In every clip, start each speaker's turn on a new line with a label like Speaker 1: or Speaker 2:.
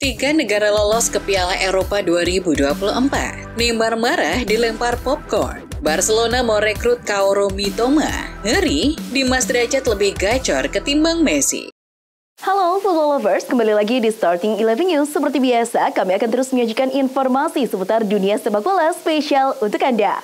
Speaker 1: Tiga negara lolos ke Piala Eropa 2024. Neymar marah dilempar popcorn. Barcelona mau rekrut Kaoru Mitoma. Ngeri, Dimas Derajat lebih gacor ketimbang Messi.
Speaker 2: Halo football lovers, kembali lagi di Starting 11 News. Seperti biasa, kami akan terus menyajikan informasi seputar dunia sepak bola spesial untuk Anda.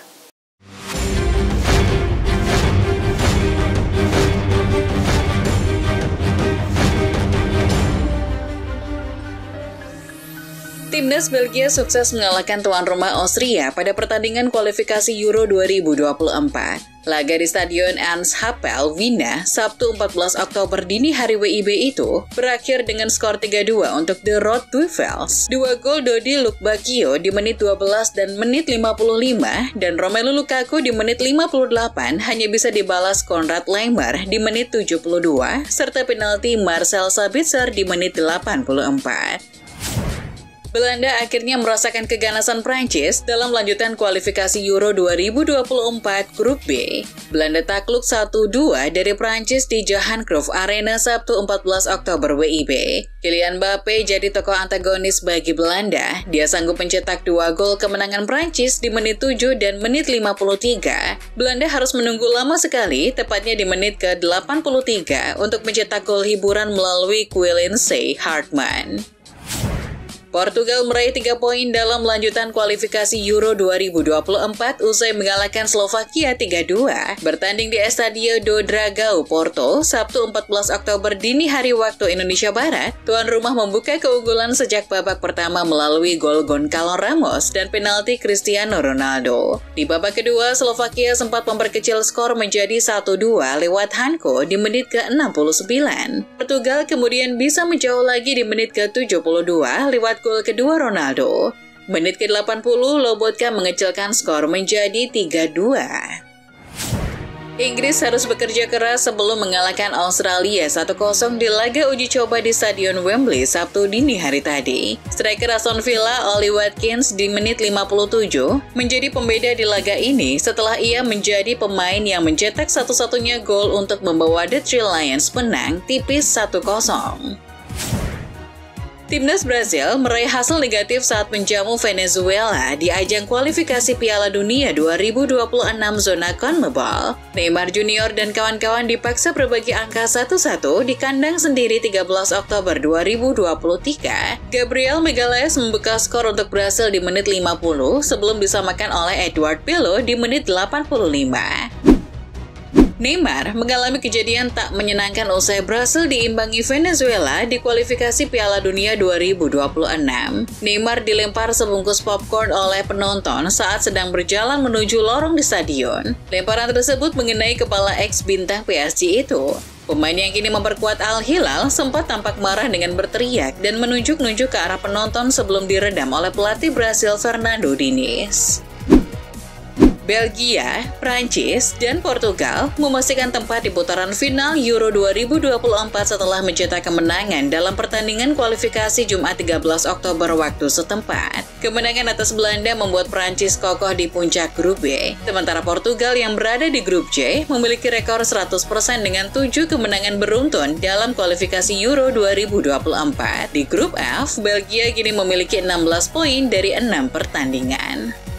Speaker 1: Timnas Belgia sukses mengalahkan tuan rumah Austria pada pertandingan kualifikasi Euro 2024. Laga di Stadion Ernst Happel, Wina, Sabtu 14 Oktober dini hari WIB itu berakhir dengan skor 3-2 untuk The Road Devils. Dua gol Dodi Lukebakio di menit 12 dan menit 55 dan Romelu Lukaku di menit 58 hanya bisa dibalas Konrad Laimer di menit 72 serta penalti Marcel Sabitzer di menit 84. Belanda akhirnya merasakan keganasan Prancis dalam lanjutan kualifikasi Euro 2024 Grup B. Belanda takluk 1-2 dari Prancis di Johan Cruyff Arena Sabtu 14 Oktober WIB. Kylian Mbappe jadi tokoh antagonis bagi Belanda. Dia sanggup mencetak 2 gol kemenangan Prancis di menit 7 dan menit 53. Belanda harus menunggu lama sekali, tepatnya di menit ke-83 untuk mencetak gol hiburan melalui Quillincy Hartman. Portugal meraih 3 poin dalam lanjutan kualifikasi Euro 2024 usai mengalahkan Slovakia 3-2. Bertanding di Estadio do Dragão, Porto, Sabtu 14 Oktober dini hari waktu Indonesia Barat, tuan rumah membuka keunggulan sejak babak pertama melalui gol Gonçalo Ramos dan penalti Cristiano Ronaldo. Di babak kedua, Slovakia sempat memperkecil skor menjadi 1-2 lewat Hanko di menit ke-69. Portugal kemudian bisa menjauh lagi di menit ke-72 lewat gol kedua Ronaldo. Menit ke-80, Lobotka mengecilkan skor menjadi 3-2. Inggris harus bekerja keras sebelum mengalahkan Australia 1-0 di laga uji coba di Stadion Wembley Sabtu dini hari tadi. Striker Aston Villa, Ollie Watkins di menit 57 menjadi pembeda di laga ini setelah ia menjadi pemain yang mencetak satu-satunya gol untuk membawa The Three Lions menang tipis 1-0. Timnas Brasil meraih hasil negatif saat menjamu Venezuela di ajang kualifikasi Piala Dunia 2026 zona CONMEBOL. Neymar Junior dan kawan-kawan dipaksa berbagi angka 1-1 di kandang sendiri 13 Oktober 2023. Gabriel Magalhaes membuka skor untuk Brasil di menit 50 sebelum disamakan oleh Edward Pirlo di menit 85. Neymar mengalami kejadian tak menyenangkan usai Brasil diimbangi Venezuela di kualifikasi Piala Dunia 2026. Neymar dilempar sebungkus popcorn oleh penonton saat sedang berjalan menuju lorong di stadion. Lemparan tersebut mengenai kepala ex-bintang PSG itu. Pemain yang kini memperkuat Al Hilal sempat tampak marah dengan berteriak dan menunjuk-nunjuk ke arah penonton sebelum diredam oleh pelatih Brasil Fernando Diniz. Belgia, Prancis, dan Portugal memastikan tempat di putaran final Euro 2024 setelah mencetak kemenangan dalam pertandingan kualifikasi Jumat 13 Oktober waktu setempat. Kemenangan atas Belanda membuat Prancis kokoh di puncak grup B, sementara Portugal yang berada di grup C memiliki rekor 100% dengan 7 kemenangan beruntun dalam kualifikasi Euro 2024. Di grup F, Belgia kini memiliki 16 poin dari 6 pertandingan.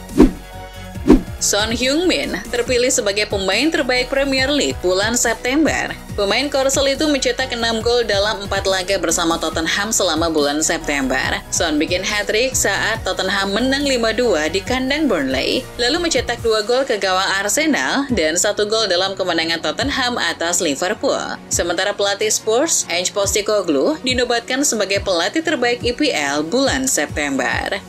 Speaker 1: Son Heung-min terpilih sebagai pemain terbaik Premier League bulan September. Pemain Korsel itu mencetak 6 gol dalam 4 laga bersama Tottenham selama bulan September. Son bikin hat-trick saat Tottenham menang 5-2 di kandang Burnley, lalu mencetak 2 gol ke gawang Arsenal dan 1 gol dalam kemenangan Tottenham atas Liverpool. Sementara pelatih Spurs, Ange Postecoglou, dinobatkan sebagai pelatih terbaik IPL bulan September.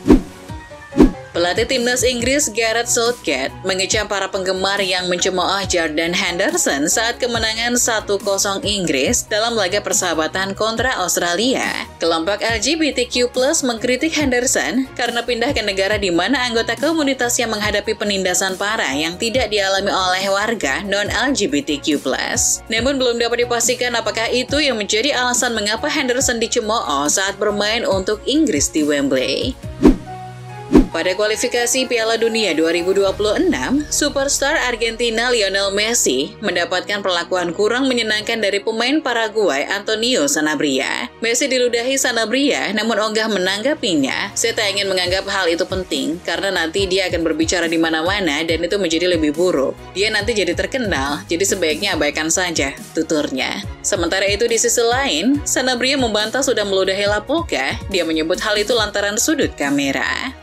Speaker 1: Pelatih timnas Inggris Gareth Southgate mengecam para penggemar yang mencemooh Jordan Henderson saat kemenangan 1-0 Inggris dalam laga persahabatan kontra Australia. Kelompok LGBTQ+ mengkritik Henderson karena pindah ke negara di mana anggota komunitasnya menghadapi penindasan parah yang tidak dialami oleh warga non-LGBTQ+. Namun belum dapat dipastikan apakah itu yang menjadi alasan mengapa Henderson dicemooh saat bermain untuk Inggris di Wembley. Pada kualifikasi Piala Dunia 2026, superstar Argentina Lionel Messi mendapatkan perlakuan kurang menyenangkan dari pemain Paraguay Antonio Sanabria. Messi diludahi Sanabria, namun ogah menanggapinya. Saya tak ingin menganggap hal itu penting, karena nanti dia akan berbicara di mana-mana dan itu menjadi lebih buruk. Dia nanti jadi terkenal, jadi sebaiknya abaikan saja, tuturnya. Sementara itu di sisi lain, Sanabria membantah sudah meludahi Laporta. Dia menyebut hal itu lantaran sudut kamera.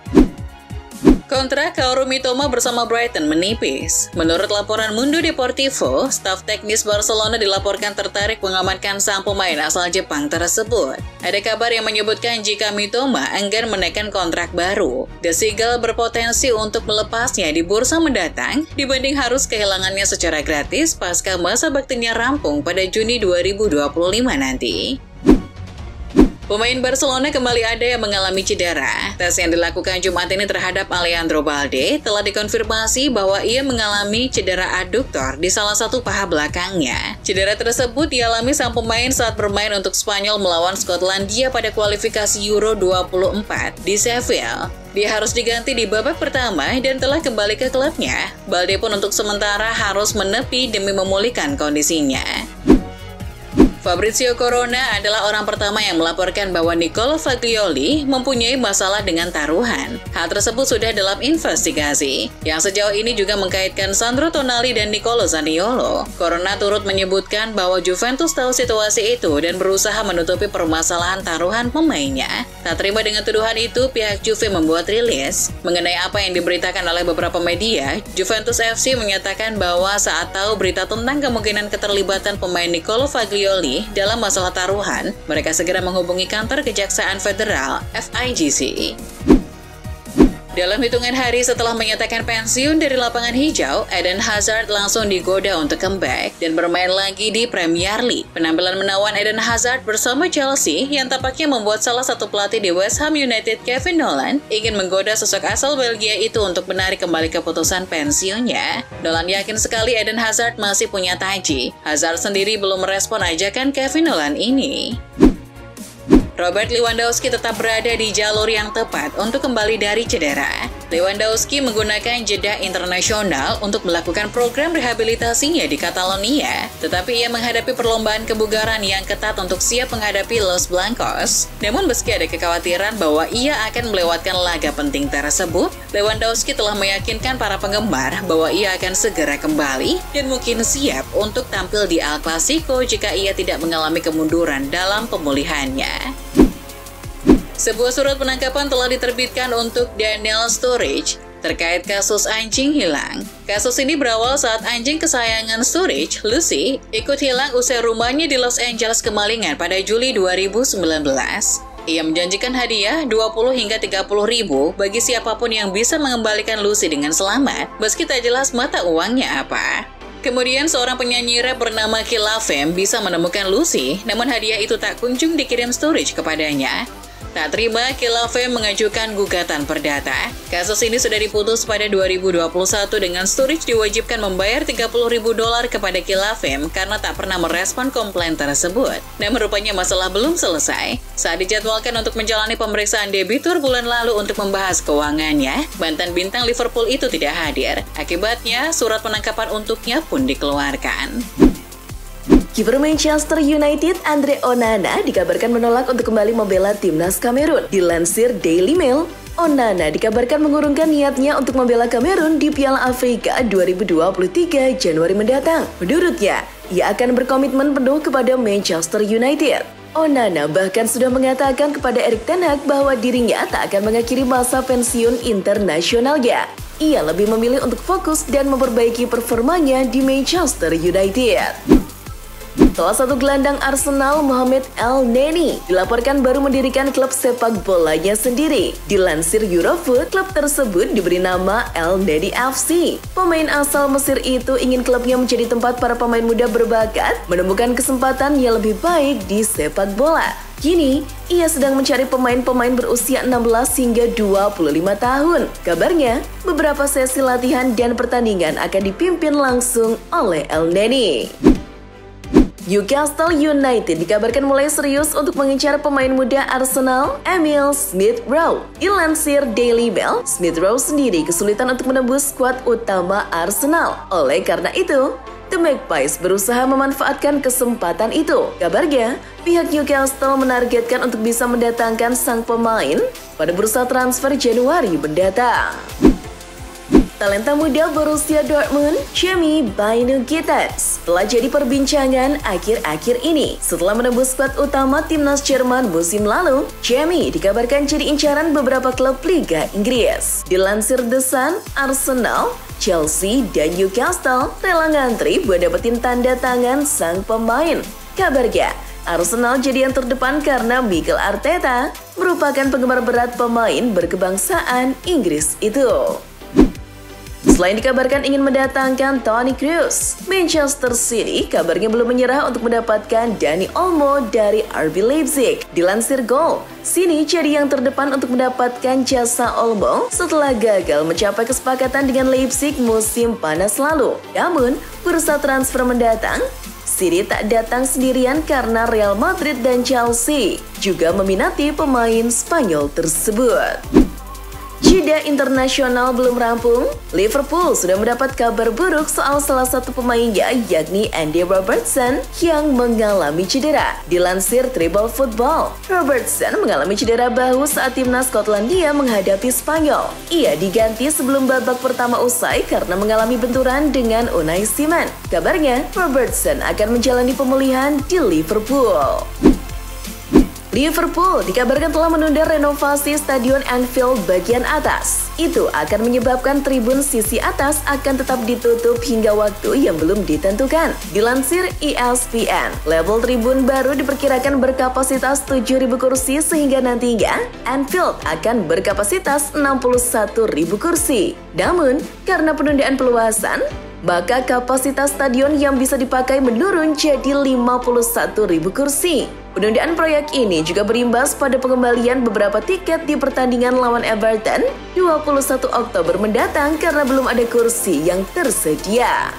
Speaker 1: Kontrak Kaoru Mitoma bersama Brighton menipis. Menurut laporan Mundo Deportivo, staf teknis Barcelona dilaporkan tertarik mengamankan sang pemain asal Jepang tersebut. Ada kabar yang menyebutkan jika Mitoma enggan menaikkan kontrak baru, The Seagull berpotensi untuk melepasnya di bursa mendatang dibanding harus kehilangannya secara gratis pasca masa baktinya rampung pada Juni 2025 nanti. Pemain Barcelona kembali ada yang mengalami cedera. Tes yang dilakukan Jumat ini terhadap Alejandro Balde telah dikonfirmasi bahwa ia mengalami cedera aduktor di salah satu paha belakangnya. Cedera tersebut dialami sang pemain saat bermain untuk Spanyol melawan Skotlandia pada kualifikasi Euro 24 di Seville. Dia harus diganti di babak pertama dan telah kembali ke klubnya. Balde pun untuk sementara harus menepi demi memulihkan kondisinya. Fabrizio Corona adalah orang pertama yang melaporkan bahwa Nicolo Fagioli mempunyai masalah dengan taruhan. Hal tersebut sudah dalam investigasi, yang sejauh ini juga mengkaitkan Sandro Tonali dan Nicolo Zaniolo. Corona turut menyebutkan bahwa Juventus tahu situasi itu dan berusaha menutupi permasalahan taruhan pemainnya. Tak terima dengan tuduhan itu, pihak Juve membuat rilis. Mengenai apa yang diberitakan oleh beberapa media, Juventus FC menyatakan bahwa saat tahu berita tentang kemungkinan keterlibatan pemain Nicolo Fagioli dalam masalah taruhan, mereka segera menghubungi kantor Kejaksaan Federal (FIGC). Dalam hitungan hari setelah menyatakan pensiun dari lapangan hijau, Eden Hazard langsung digoda untuk comeback dan bermain lagi di Premier League. Penampilan menawan Eden Hazard bersama Chelsea yang tampaknya membuat salah satu pelatih di West Ham United, Kevin Nolan, ingin menggoda sosok asal Belgia itu untuk menarik kembali keputusan pensiunnya. Nolan yakin sekali Eden Hazard masih punya taji. Hazard sendiri belum merespon ajakan Kevin Nolan ini. Robert Lewandowski tetap berada di jalur yang tepat untuk kembali dari cedera. Lewandowski menggunakan jeda internasional untuk melakukan program rehabilitasinya di Catalonia, tetapi ia menghadapi perlombaan kebugaran yang ketat untuk siap menghadapi Los Blancos. Namun meski ada kekhawatiran bahwa ia akan melewatkan laga penting tersebut, Lewandowski telah meyakinkan para penggemar bahwa ia akan segera kembali dan mungkin siap untuk tampil di El Clasico jika ia tidak mengalami kemunduran dalam pemulihannya. Sebuah surat penangkapan telah diterbitkan untuk Daniel Sturridge terkait kasus anjing hilang. Kasus ini berawal saat anjing kesayangan Sturridge, Lucy, ikut hilang usai rumahnya di Los Angeles kemalingan pada Juli 2019. Ia menjanjikan hadiah 20 hingga 30 ribu bagi siapapun yang bisa mengembalikan Lucy dengan selamat, meski tak jelas mata uangnya apa. Kemudian seorang penyanyi rap bernama Kilafem bisa menemukan Lucy, namun hadiah itu tak kunjung dikirim Sturridge kepadanya. Tak terima, Kilafem mengajukan gugatan perdata. Kasus ini sudah diputus pada 2021 dengan Sturridge diwajibkan membayar $30.000 kepada Kilafem karena tak pernah merespon komplain tersebut. Namun rupanya masalah belum selesai. Saat dijadwalkan untuk menjalani pemeriksaan debitur bulan lalu untuk membahas keuangannya, mantan bintang Liverpool itu tidak hadir. Akibatnya, surat penangkapan untuknya pun dikeluarkan.
Speaker 2: Kiper Manchester United Andre Onana dikabarkan menolak untuk kembali membela timnas Kamerun. Dilansir Daily Mail, Onana dikabarkan mengurungkan niatnya untuk membela Kamerun di Piala Afrika 2023 Januari mendatang. Menurutnya, ia akan berkomitmen penuh kepada Manchester United. Onana bahkan sudah mengatakan kepada Erik ten Hag bahwa dirinya tak akan mengakhiri masa pensiun internasionalnya. Ia lebih memilih untuk fokus dan memperbaiki performanya di Manchester United. Salah satu gelandang Arsenal, Mohamed El-Neni, dilaporkan baru mendirikan klub sepak bolanya sendiri. Dilansir Eurofoot, klub tersebut diberi nama El-Neni FC. Pemain asal Mesir itu ingin klubnya menjadi tempat para pemain muda berbakat menemukan kesempatan yang lebih baik di sepak bola. Kini, ia sedang mencari pemain-pemain berusia 16 hingga 25 tahun. Kabarnya, beberapa sesi latihan dan pertandingan akan dipimpin langsung oleh El-Neni. Newcastle United dikabarkan mulai serius untuk mengincar pemain muda Arsenal, Emil Smith-Rowe. Dilansir Daily Mail, Smith-Rowe sendiri kesulitan untuk menembus skuad utama Arsenal. Oleh karena itu, The Magpies berusaha memanfaatkan kesempatan itu. Kabarnya, pihak Newcastle menargetkan untuk bisa mendatangkan sang pemain pada bursa transfer Januari mendatang. Talenta muda Borussia Dortmund, Jamie Bynoe Gittens, telah jadi perbincangan akhir-akhir ini. Setelah menembus skuad utama timnas Jerman musim lalu, Jamie dikabarkan jadi incaran beberapa klub Liga Inggris. Dilansir The Sun, Arsenal, Chelsea, dan Newcastle rela ngantri buat dapetin tanda tangan sang pemain. Kabarnya, Arsenal jadi yang terdepan karena Mikel Arteta merupakan penggemar berat pemain berkebangsaan Inggris itu. Selain dikabarkan ingin mendatangkan Toni Kroos, Manchester City kabarnya belum menyerah untuk mendapatkan Dani Olmo dari RB Leipzig. Dilansir Goal, City jadi yang terdepan untuk mendapatkan jasa Olmo setelah gagal mencapai kesepakatan dengan Leipzig musim panas lalu. Namun, bursa transfer mendatang, City tak datang sendirian karena Real Madrid dan Chelsea juga meminati pemain Spanyol tersebut. Jeda internasional belum rampung, Liverpool sudah mendapat kabar buruk soal salah satu pemainnya, yakni Andy Robertson yang mengalami cedera. Dilansir Tribal Football, Robertson mengalami cedera bahu saat timnas Skotlandia menghadapi Spanyol. Ia diganti sebelum babak pertama usai karena mengalami benturan dengan Unai Simon. Kabarnya, Robertson akan menjalani pemulihan di Liverpool. Liverpool dikabarkan telah menunda renovasi Stadion Anfield bagian atas. Itu akan menyebabkan tribun sisi atas akan tetap ditutup hingga waktu yang belum ditentukan. Dilansir ESPN, level tribun baru diperkirakan berkapasitas 7.000 kursi sehingga nantinya Anfield akan berkapasitas 61.000 kursi. Namun, karena penundaan perluasan, maka kapasitas stadion yang bisa dipakai menurun jadi 51.000 kursi. Penundaan proyek ini juga berimbas pada pengembalian beberapa tiket di pertandingan lawan Everton 21 Oktober mendatang karena belum ada kursi yang tersedia.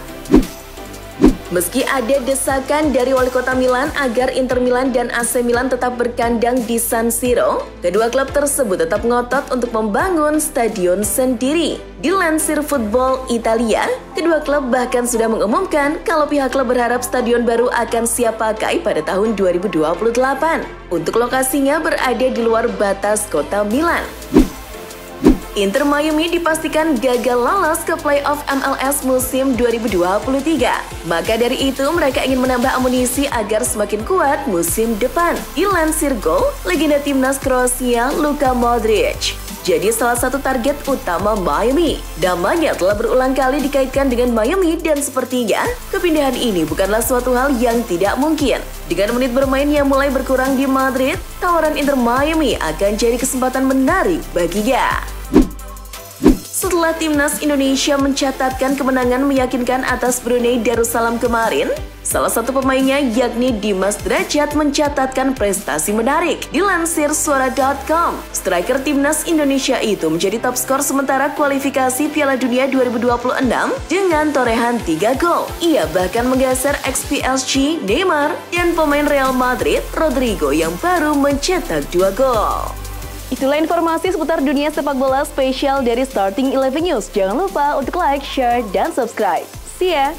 Speaker 2: Meski ada desakan dari wali kota Milan agar Inter Milan dan AC Milan tetap berkandang di San Siro, kedua klub tersebut tetap ngotot untuk membangun stadion sendiri. Dilansir Football Italia, kedua klub bahkan sudah mengumumkan kalau pihak klub berharap stadion baru akan siap pakai pada tahun 2028. Untuk lokasinya berada di luar batas kota Milan. Inter Miami dipastikan gagal lolos ke playoff MLS musim 2023. Maka dari itu mereka ingin menambah amunisi agar semakin kuat musim depan. Dilansir Goal, legenda timnas Kroasia Luka Modric jadi salah satu target utama Miami. Namanya telah berulang kali dikaitkan dengan Miami dan sepertinya kepindahan ini bukanlah suatu hal yang tidak mungkin. Dengan menit bermain yang mulai berkurang di Madrid, tawaran Inter Miami akan jadi kesempatan menarik baginya. Setelah timnas Indonesia mencatatkan kemenangan meyakinkan atas Brunei Darussalam kemarin, salah satu pemainnya yakni Dimas Derajat mencatatkan prestasi menarik. Dilansir Suara.com, striker timnas Indonesia itu menjadi top skor sementara kualifikasi Piala Dunia 2026 dengan torehan 3 gol. Ia bahkan menggeser ex-PSG Neymar dan pemain Real Madrid Rodrigo yang baru mencetak 2 gol. Itulah informasi seputar dunia sepak bola spesial dari Starting 11 News. Jangan lupa untuk like, share, dan subscribe. See ya!